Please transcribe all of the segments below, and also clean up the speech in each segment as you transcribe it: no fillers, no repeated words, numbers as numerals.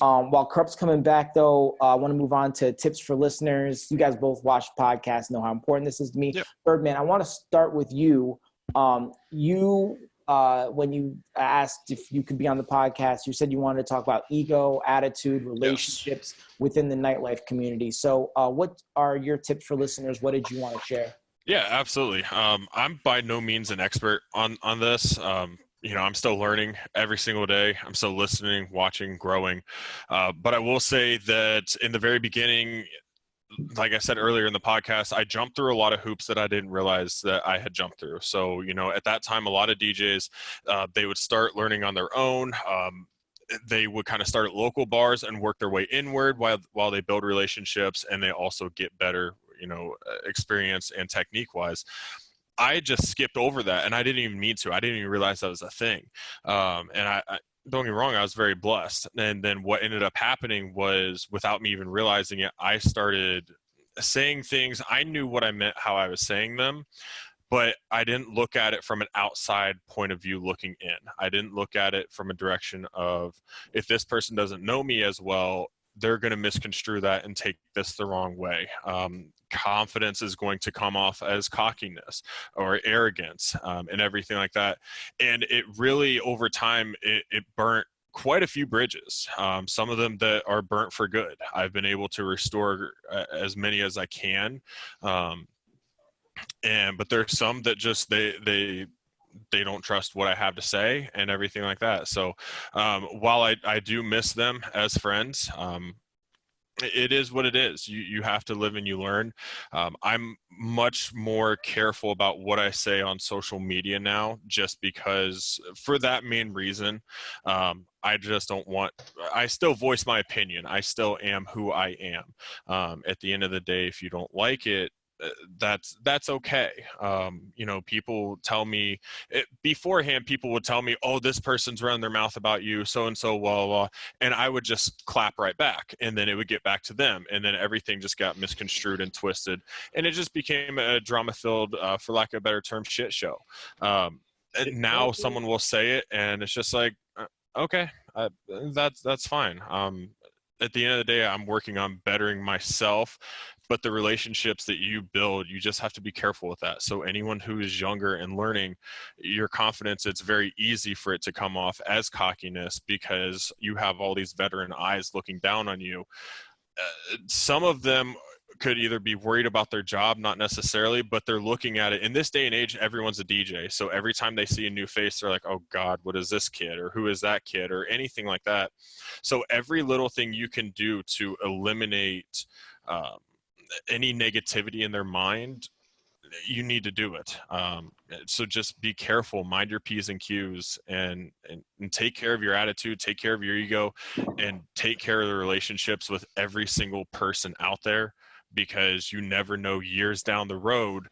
While Corrupt's coming back, though, I want to move on to tips for listeners. You guys both watch podcasts, know how important this is to me. Yep. Birdman, I want to start with you. When you asked if you could be on the podcast, you said you wanted to talk about ego, attitude, relationships within the nightlife community. So what are your tips for listeners? What did you want to share? Yeah, absolutely. I'm by no means an expert on this. I'm still learning every single day. I'm still listening, watching, growing. But I will say that in the very beginning, like I said earlier in the podcast, I jumped through a lot of hoops that I didn't realize that I had jumped through. So, at that time, a lot of DJs, they would start learning on their own. They would kind of start at local bars and work their way inward while they build relationships, and they also get better, experience and technique wise. I just skipped over that, and I didn't even mean to. I didn't even realize that was a thing. And I don't get me wrong, I was very blessed. And then what ended up happening was, without me even realizing it, I started saying things. I knew what I meant, how I was saying them, but I didn't look at it from an outside point of view looking in. I didn't look at it from a direction of, if this person doesn't know me as well, they're going to misconstrue that and take this the wrong way. Confidence is going to come off as cockiness or arrogance, and everything like that. And it really, over time, it burnt quite a few bridges. Some of them that are burnt for good. I've been able to restore as many as I can. But there's some that just, they don't trust what I have to say and everything like that. So while I do miss them as friends, it is what it is. You have to live and you learn. I'm much more careful about what I say on social media now, just because, for that main reason. I just don't want, I still voice my opinion. I still am who I am. At the end of the day, if you don't like it, that's okay. People tell me beforehand, people would tell me, oh, this person's running their mouth about you, so-and-so, blah, blah, and I would just clap right back, and then it would get back to them, and then everything just got misconstrued and twisted, and it just became a drama-filled, for lack of a better term, shit show. And now someone will say it, and it's just like, okay, that's fine. At the end of the day, I'm working on bettering myself, but the relationships that you build, you just have to be careful with that. So anyone who is younger and learning, your confidence, it's very easy for it to come off as cockiness because you have all these veteran eyes looking down on you. Some of them could either be worried about their job, not necessarily, but they're looking at it. In this day and age, everyone's a DJ. So every time they see a new face, they're like, oh God, what is this kid? Or who is that kid? Or anything like that. So every little thing you can do to eliminate any negativity in their mind, you need to do it. So just be careful, mind your P's and Q's, and take care of your attitude, take care of your ego, and take care of the relationships with every single person out there, because you never know years down the road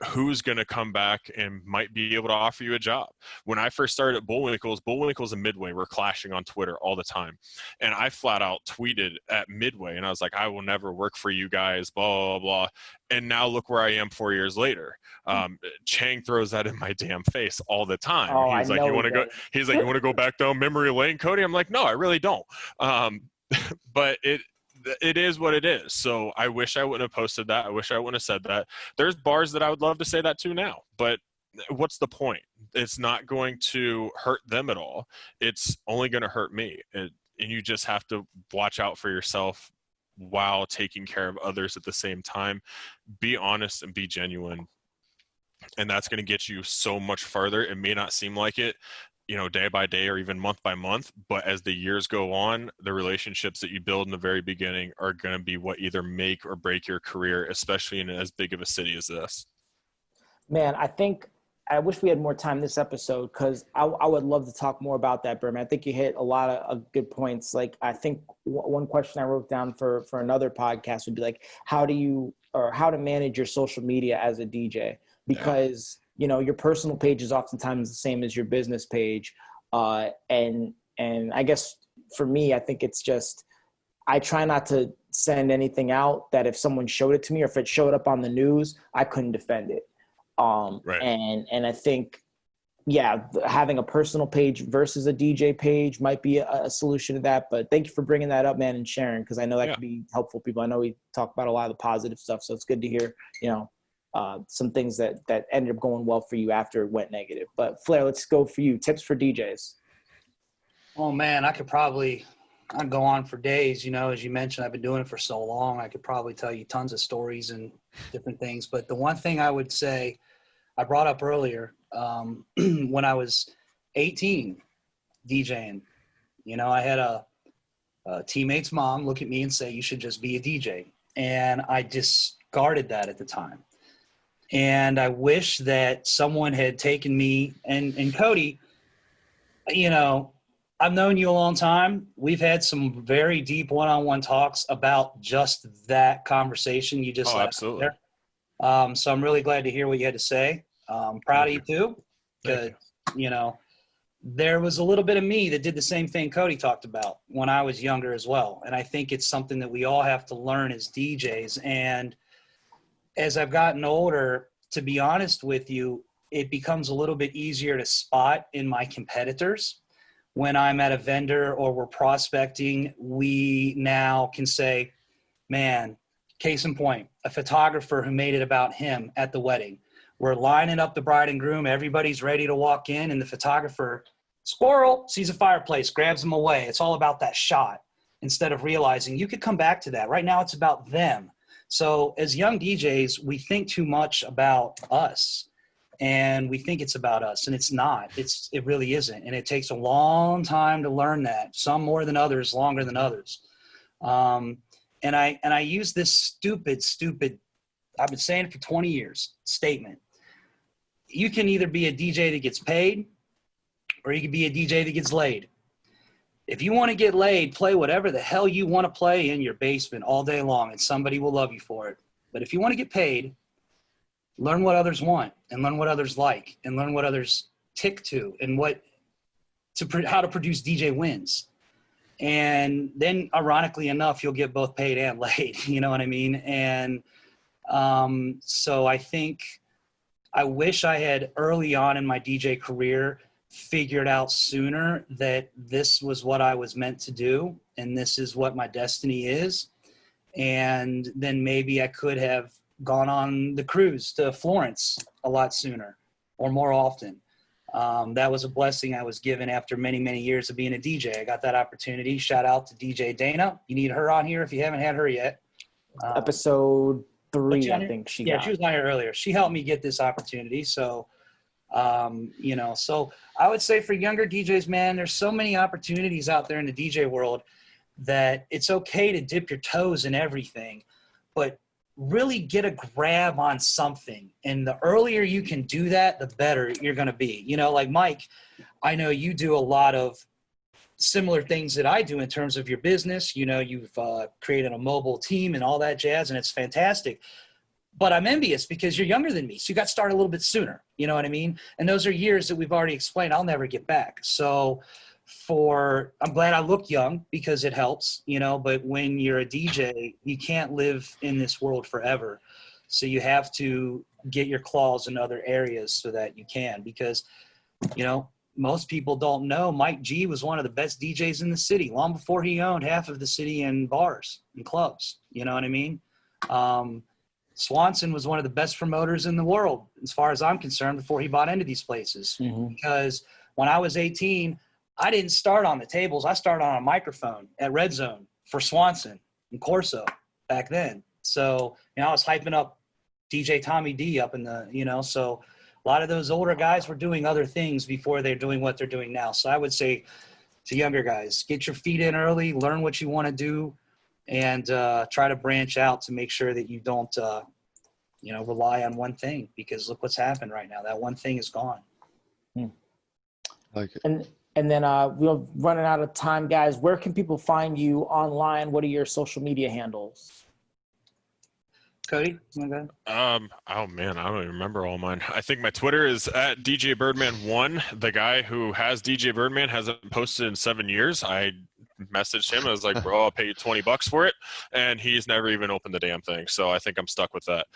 who's going to come back and might be able to offer you a job. When I first started at Bullwinkles and Midway were clashing on Twitter all the time. And I flat out tweeted at Midway, and I was like, I will never work for you guys, blah, blah, blah. And now look where I am 4 years later. Chang throws that in my damn face all the time. Oh, He's like, you want to go back down memory lane, Cody? I'm like, no, I really don't. But it is what it is. So I wish I wouldn't have posted that. I wish I wouldn't have said that. There's bars that I would love to say that to now, but what's the point? It's not going to hurt them at all. It's only going to hurt me. And you just have to watch out for yourself while taking care of others at the same time. Be honest and be genuine. And that's going to get you so much farther. It may not seem like it, day by day or even month by month, but as the years go on, the relationships that you build in the very beginning are going to be what either make or break your career, especially in as big of a city as this. Man, I wish we had more time this episode, because I would love to talk more about that, Birdman. I think you hit a lot of good points. Like, I think one question I wrote down for another podcast would be like, how to manage your social media as a DJ, because your personal page is oftentimes the same as your business page. And I guess for me, I think it's just, I try not to send anything out that if someone showed it to me, or if it showed up on the news, I couldn't defend it. Right. And I think yeah, having a personal page versus a DJ page might be a solution to that. But thank you for bringing that up, man, and sharing, because I know that Yeah. could be helpful for people. I know we talk about a lot of the positive stuff, so it's good to hear, some things that ended up going well for you after it went negative. But Flair, let's go for you. Tips for DJs. Oh man, I'd go on for days. As you mentioned, I've been doing it for so long. I could probably tell you tons of stories and different things. But the one thing I would say, I brought up earlier, when I was 18 DJing, I had a teammate's mom look at me and say, you should just be a DJ. And I discarded that at the time. And I wish that someone had taken me and Cody, I've known you a long time. We've had some very deep one-on-one talks about just that conversation you just let out there. So I'm really glad to hear what you had to say. Proud of you too, because there was a little bit of me that did the same thing Cody talked about when I was younger as well. And I think it's something that we all have to learn as DJs. And as I've gotten older, to be honest with you, it becomes a little bit easier to spot in my competitors. When I'm at a vendor or we're prospecting, we now can say, man, case in point, a photographer who made it about him at the wedding. We're lining up the bride and groom. Everybody's ready to walk in, and the photographer, squirrel, sees a fireplace, grabs them away. It's all about that shot instead of realizing you could come back to that. Right now it's about them. So as young DJs, we think too much about us, and we think it's about us, and it's not. It really isn't, and it takes a long time to learn that. Some more than others, longer than others. And I use this stupid, I've been saying it for 20 years, statement. You can either be a DJ that gets paid, or you can be a DJ that gets laid. If you want to get laid, play whatever the hell you want to play in your basement all day long, and somebody will love you for it. But if you want to get paid, learn what others want, and learn what others like, and learn what others tick to, and how to produce DJ wins. And then, ironically enough, you'll get both paid and laid. You know what I mean? And so I wish I had early on in my DJ career figured out sooner that this was what I was meant to do, and this is what my destiny is. And then maybe I could have gone on the cruise to Florence a lot sooner or more often. That was a blessing I was given after many, many years of being a DJ. I got that opportunity. Shout out to DJ Dana. You need her on here if you haven't had her yet. Episode 3, I think she got. She was on here earlier. She helped me get this opportunity. So, so I would say for younger DJs, man, there's so many opportunities out there in the DJ world that it's okay to dip your toes in everything, but really get a grab on something. And the earlier you can do that, the better you're going to be. Like Mike, I know you do a lot of similar things that I do in terms of your business. You've created a mobile team and all that jazz, and it's fantastic. But I'm envious because you're younger than me. So you got started a little bit sooner. You know what I mean? And those are years that we've already explained I'll never get back. So I'm glad I look young because it helps, but when you're a DJ, you can't live in this world forever. So you have to get your claws in other areas so that you can, because, most people don't know Mike G was one of the best DJs in the city long before he owned half of the city in bars and clubs. You know what I mean? Swanson was one of the best promoters in the world, as far as I'm concerned, before he bought into these places. Mm-hmm. Because when I was 18, I didn't start on the tables. I started on a microphone at Red Zone for Swanson and Corso back then. So, I was hyping up DJ Tommy D up in the, so a lot of those older guys were doing other things before they're doing what they're doing now. So I would say to younger guys, get your feet in early, learn what you want to do, and try to branch out to make sure that you don't, rely on one thing, because look what's happened right now. That one thing is gone. Like it. And then we're running out of time, guys. Where can people find you online? What are your social media handles? Cody, you want to go? Oh man, I don't even remember all mine. I think my Twitter is at DJ BYRDMAN1. The guy who has DJ Birdman hasn't posted in 7 years. I messaged him. I was like, bro, I'll pay you $20 for it. And he's never even opened the damn thing. So I think I'm stuck with that.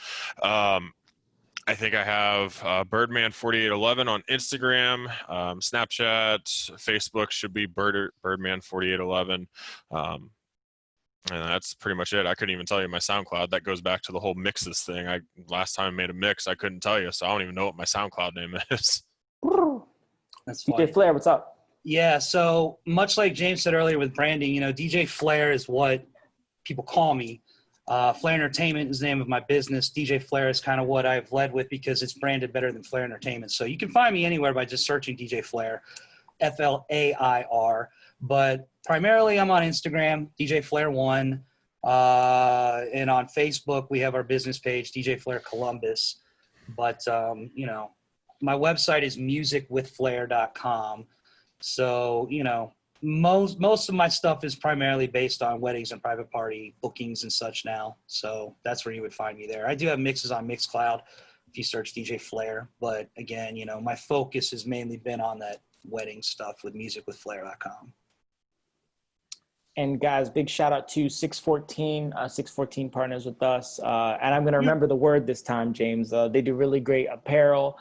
I think I have Birdman4811 on Instagram, Snapchat, Facebook should be Birdman4811. And that's pretty much it. I couldn't even tell you my SoundCloud. That goes back to the whole mixes thing. Last time I made a mix, I couldn't tell you, so I don't even know what my SoundCloud name is. That's funny. DJ Flair, what's up? Yeah, so much like James said earlier with branding, DJ Flair is what people call me. Flair Entertainment is the name of my business. DJ Flair is kind of what I've led with because it's branded better than Flair Entertainment. So you can find me anywhere by just searching DJ Flair, FLAIR. But primarily I'm on Instagram, DJ Flair1. And on Facebook, we have our business page, DJ Flair Columbus. But, my website is musicwithflair.com. So, most of my stuff is primarily based on weddings and private party bookings and such now. So that's where you would find me there. I do have mixes on Mixcloud if you search DJ Flair. But again, my focus has mainly been on that wedding stuff with musicwithflair.com. And guys, big shout out to 614. 614 partners with us. And I'm going to remember the word this time, James. They do really great apparel,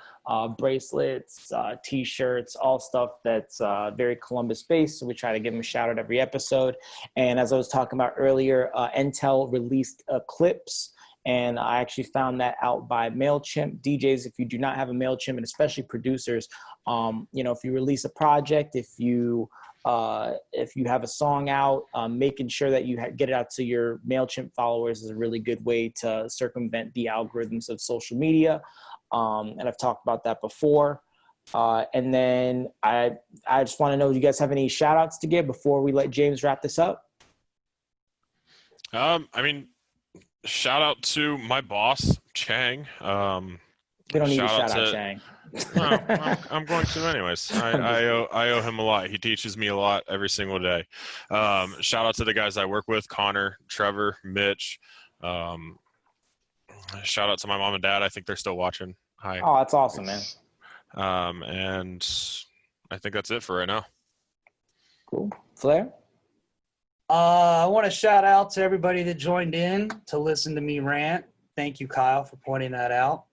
bracelets, T-shirts, all stuff that's very Columbus-based. So we try to give them a shout out every episode. And as I was talking about earlier, Intel released clips. And I actually found that out by MailChimp. DJs, if you do not have a MailChimp, and especially producers, if you release a project, if you have a song out, making sure that you get it out to your MailChimp followers is a really good way to circumvent the algorithms of social media. And I've talked about that before. And then I just want to know, do you guys have any shout outs to give before we let James wrap this up? Shout out to my boss, Chang. We don't need to shout out Chang. No, I'm going to anyways. I owe him a lot. He teaches me a lot every single day. Shout out to the guys I work with, Connor, Trevor, Mitch. Shout out to my mom and dad. I think they're still watching. Hi. Oh, that's awesome, man. And I think that's it for right now. Cool. Flair? I want to shout out to everybody that joined in to listen to me rant. Thank you, Kyle, for pointing that out.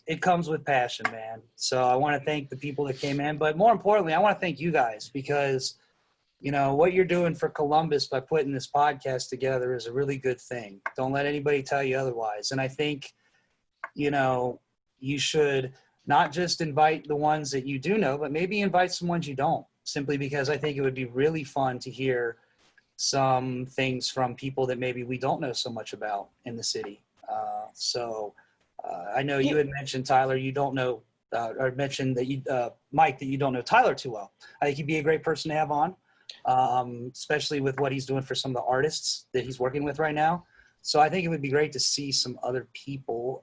It comes with passion, man. So I want to thank the people that came in, but more importantly, I want to thank you guys because, what you're doing for Columbus by putting this podcast together is a really good thing. Don't let anybody tell you otherwise. And I think, you should not just invite the ones that you do know, but maybe invite some ones you don't, simply because I think it would be really fun to hear some things from people that maybe we don't know so much about in the city. I know you had mentioned, Tyler, you don't know, or mentioned that you, Mike, that you don't know Tyler too well. I think he'd be a great person to have on, especially with what he's doing for some of the artists that he's working with right now. So I think it would be great to see some other people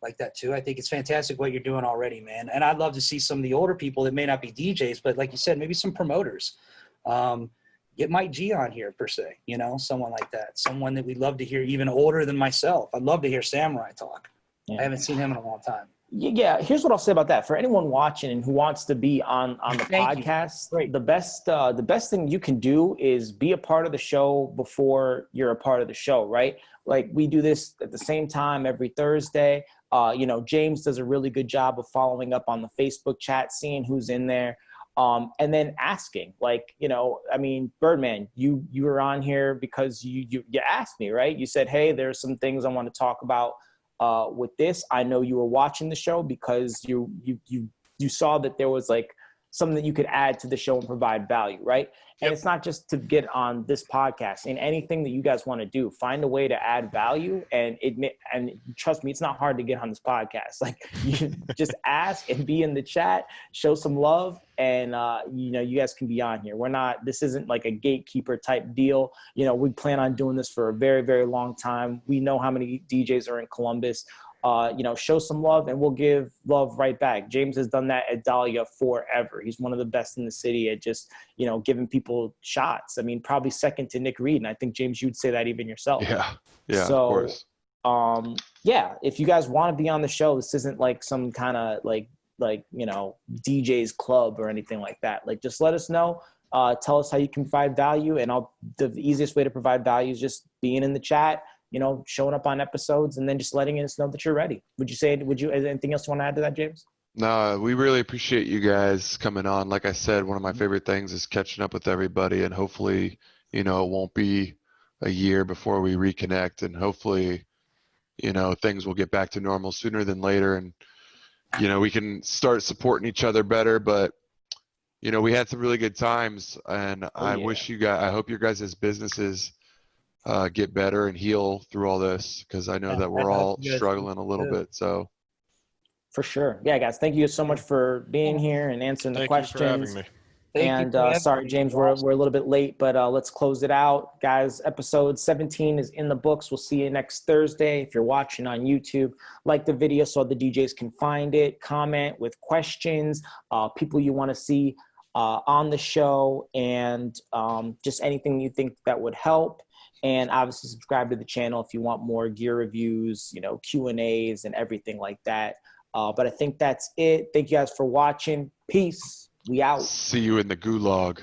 like that too. I think it's fantastic what you're doing already, man. And I'd love to see some of the older people that may not be DJs, but like you said, maybe some promoters. Get Mike G on here per se, someone like that. Someone that we'd love to hear even older than myself. I'd love to hear Samurai talk. Yeah. I haven't seen him in a long time. Yeah, here's what I'll say about that. For anyone watching and who wants to be on the podcast, the best thing you can do is be a part of the show before you're a part of the show, right? Like we do this at the same time every Thursday. James does a really good job of following up on the Facebook chat, seeing who's in there. And then asking, Birdman, you were on here because you asked me, right? You said, hey, there's some things I want to talk about with this. I know you were watching the show because you saw that there was like something that you could add to the show and provide value, right? And It's not just to get on this podcast. In anything that you guys want to do, find a way to add value. And trust me, it's not hard to get on this podcast. Like you just ask and be in the chat, show some love, and you guys can be on here. This isn't like a gatekeeper type deal. We plan on doing this for a very, very long time. We know how many DJs are in Columbus. Show some love and we'll give love right back. James has done that at Dahlia forever. He's one of the best in the city at just, giving people shots. I mean, probably second to Nick Reed. And I think, James, you'd say that even yourself. Yeah, so, of course. If you guys want to be on the show, this isn't like some kind of like DJ's club or anything like that. Like, just let us know. Tell us how you can provide value. And the easiest way to provide value is just being in the chat, you know, showing up on episodes, and then just letting us know that you're ready. Is there anything else you want to add to that, James? No, we really appreciate you guys coming on. Like I said, one of my favorite things is catching up with everybody, and hopefully, you know, it won't be a year before we reconnect, and hopefully, you know, things will get back to normal sooner than later, and, you know, we can start supporting each other better. But, you know, we had some really good times, and I hope your guys' businesses get better and heal through all this, because I know that we're all struggling a little bit. So. For sure. Yeah, guys, thank you so much for being here and answering the questions. Thank you for having me. And sorry, James, we're a little bit late, but let's close it out. Guys, episode 17 is in the books. We'll see you next Thursday. If you're watching on YouTube, like the video so the DJs can find it, comment with questions, people you want to see on the show, and just anything you think that would help. And obviously subscribe to the channel if you want more gear reviews, you know, Q&As and everything like that. But I think that's it. Thank you guys for watching. Peace. We out. See you in the gulag.